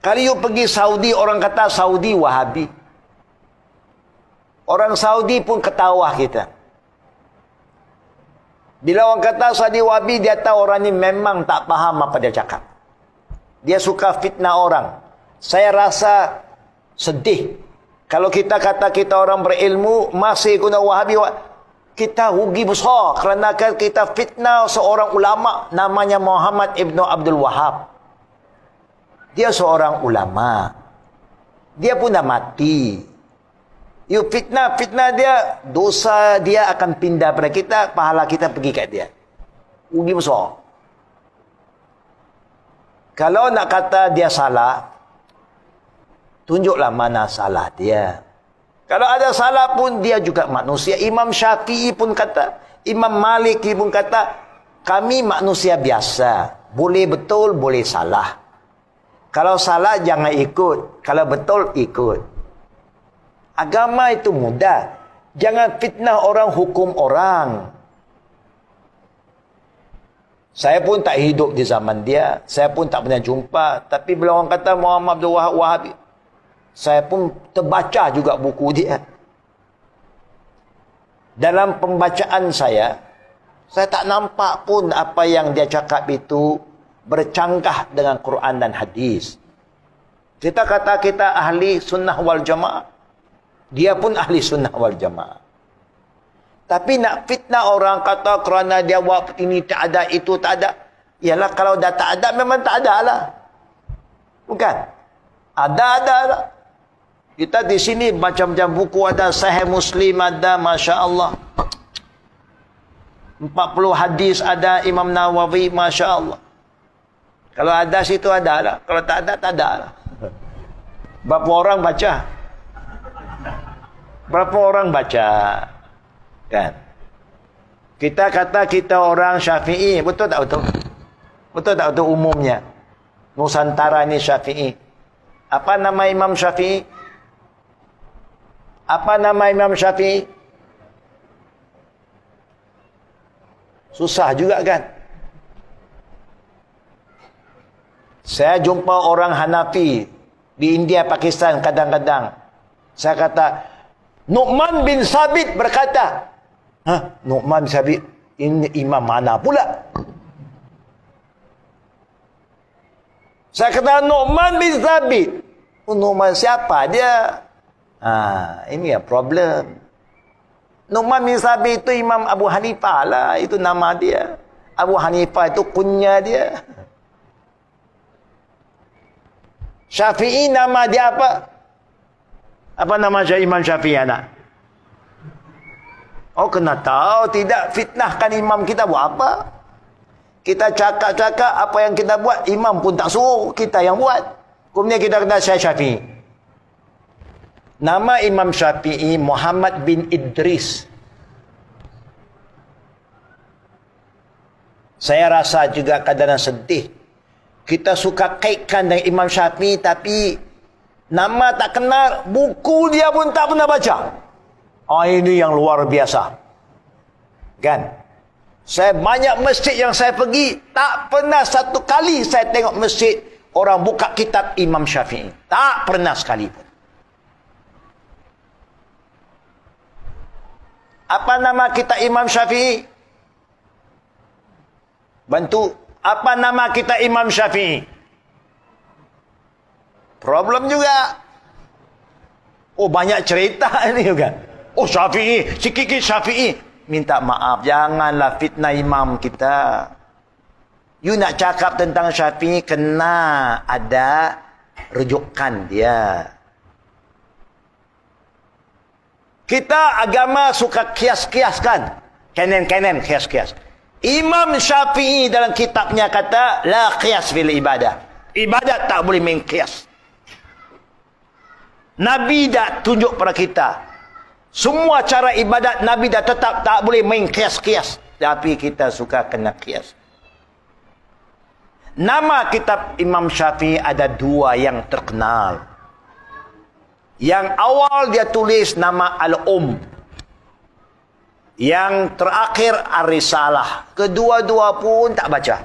Kalau you pergi Saudi, orang kata Saudi Wahabi. Orang Saudi pun ketawa kita. Bila orang kata Saudi Wahabi, dia tahu orang ni memang tak faham apa dia cakap. Dia suka fitnah orang. Saya rasa sedih. Kalau kita kata kita orang berilmu, masih guna Wahabi, kita rugi besar. Kerana kita fitnah seorang ulama, namanya Muhammad Ibn Abdul Wahab. Dia seorang ulama. Dia pun dah mati. You fitnah dia, dosa dia akan pindah pada kita, pahala kita pergi kat dia. Rugi besar. Kalau nak kata dia salah, tunjuklah mana salah dia. Kalau ada salah pun, dia juga manusia. Imam Syafi'i pun kata, Imam Maliki pun kata, kami manusia biasa. Boleh betul, boleh salah. Kalau salah, jangan ikut. Kalau betul, ikut. Agama itu mudah. Jangan fitnah orang, hukum orang. Saya pun tak hidup di zaman dia. Saya pun tak pernah jumpa. Tapi bila orang kata Muhammad Abdul Wahab Wahabi, saya pun terbaca juga buku dia. Dalam pembacaan saya tak nampak pun apa yang dia cakap itu bercanggah dengan Quran dan hadis. Kita kata kita ahli sunnah wal jamaah. Dia pun ahli sunnah wal jamaah. Tapi nak fitnah orang kata kerana dia buat ini tak ada, itu tak ada. Yalah, kalau dah tak ada, memang tak ada lah. Bukan? Ada lah. Kita di sini macam-macam buku ada. Sahih Muslim ada, Masya Allah. 40 hadis ada, Imam Nawawi, Masya Allah. Kalau ada situ ada lah. Kalau tak ada, tak ada lah. Berapa orang baca? Berapa orang baca? Kan? Kita kata kita orang Syafi'i. Betul tak betul? Betul tak betul umumnya? Nusantara ni Syafi'i. Apa nama Imam Syafi'i? Apa nama Imam Syafi'i? Susah juga kan? Saya jumpa orang Hanafi di India, Pakistan kadang-kadang. Saya kata, Nu'man bin Sabit berkata, Nu'man bin Sabit, ini imam mana pula? Saya kata, Nu'man bin Sabit. Nu'man siapa dia? Ini ya problem. Nu'man bin Sabit itu Imam Abu Hanifah lah. Itu nama dia. Abu Hanifah itu kunya dia. Syafi'i nama dia apa? Apa nama Imam Syafi'i anak? Oh, kena tahu. Tidak fitnahkan imam kita buat apa? Kita cakap-cakap apa yang kita buat, imam pun tak suruh, kita yang buat. Kemudian kita kata saya Syafi'i. Nama Imam Syafi'i Muhammad bin Idris. Saya rasa juga kadang-kadang sedih. Kita suka kaitkan dengan Imam Syafi'i, tapi nama tak kenal, buku dia pun tak pernah baca. Ini yang luar biasa. Kan? Saya banyak masjid yang saya pergi, tak pernah satu kali saya tengok masjid orang buka kitab Imam Syafi'i. Tak pernah sekali pun. Apa nama kita Imam Syafi'i? Bantu. Apa nama kita Imam Syafi'i? Problem juga. Banyak cerita ini juga. Syafi'i, sikit-sikit Syafi'i. Minta maaf, janganlah fitnah imam kita. You nak cakap tentang Syafi'i, kena ada rujukan dia. Kita agama suka kias-kiaskan. Kanan-kanan kias-kias. Imam Syafi'i dalam kitabnya kata, la qiyas fil ibadah. Ibadat tak boleh main qiyas. Nabi dah tunjuk pada kita. Semua cara ibadat Nabi dah tetap tak boleh main qiyas-qiyas. Tapi kita suka kena qiyas. Nama kitab Imam Syafi'i ada dua yang terkenal. Yang awal dia tulis nama Al-Um. Yang terakhir Ar-Risalah. Kedua-dua pun tak baca.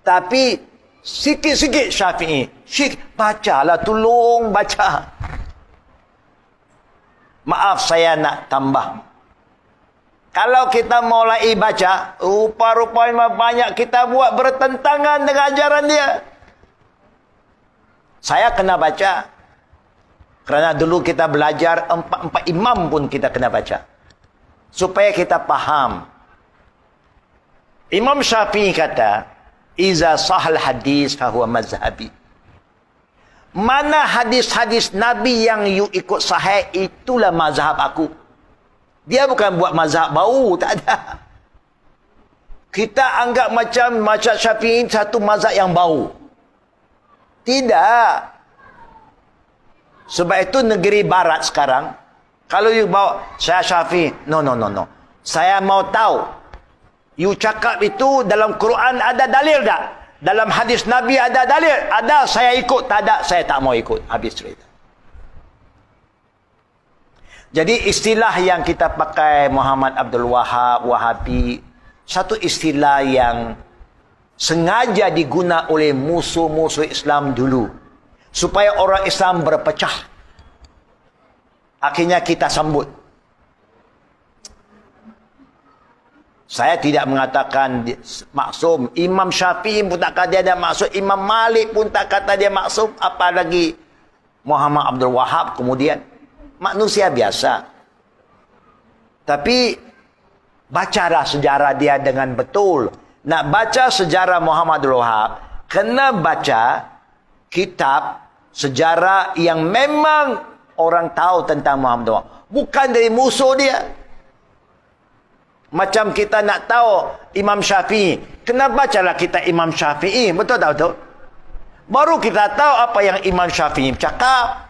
Tapi Sikit-sikit Syafi'i. Syekh, bacalah, tolong baca. Maaf, saya nak tambah. Kalau kita mulai baca, rupa-rupanya banyak kita buat bertentangan dengan ajaran dia. Saya kena baca. Kerana dulu kita belajar, empat imam pun kita kena baca. Supaya kita faham. Imam Syafi'i kata, Iza sahal hadis fahuwa mazhabi. Mana hadis-hadis Nabi yang you ikut sahih, itulah mazhab aku. Dia bukan buat mazhab baru, tak ada. Kita anggap macam Syafi'i satu mazhab yang baru. Tidak. Sebab itu negeri barat sekarang, kalau you bawa, saya Syafi'i, no. Saya mau tahu, you cakap itu dalam Quran ada dalil tak? Dalam hadis Nabi ada dalil? Ada, saya ikut. Tak ada, saya tak mau ikut. Habis cerita. Jadi istilah yang kita pakai Muhammad Abdul Wahab, Wahabi, satu istilah yang sengaja diguna oleh musuh-musuh Islam dulu. Supaya orang Islam berpecah. Akhirnya kita sambut. Saya tidak mengatakan maksum. Imam Syafi'i pun tak kata dia maksum. Imam Malik pun tak kata dia maksum. Apalagi Muhammad Abdul Wahab kemudian. Manusia biasa. Tapi bacalah sejarah dia dengan betul. Nak baca sejarah Muhammad Abdul Wahab, kena baca kitab sejarah yang memang orang tahu tentang Muhammad Abdul Wahab. Bukan dari musuh dia. Macam kita nak tahu Imam Syafi'i, kena bacalah kita Imam Syafi'i. Betul tak betul? Baru kita tahu apa yang Imam Syafi'i cakap.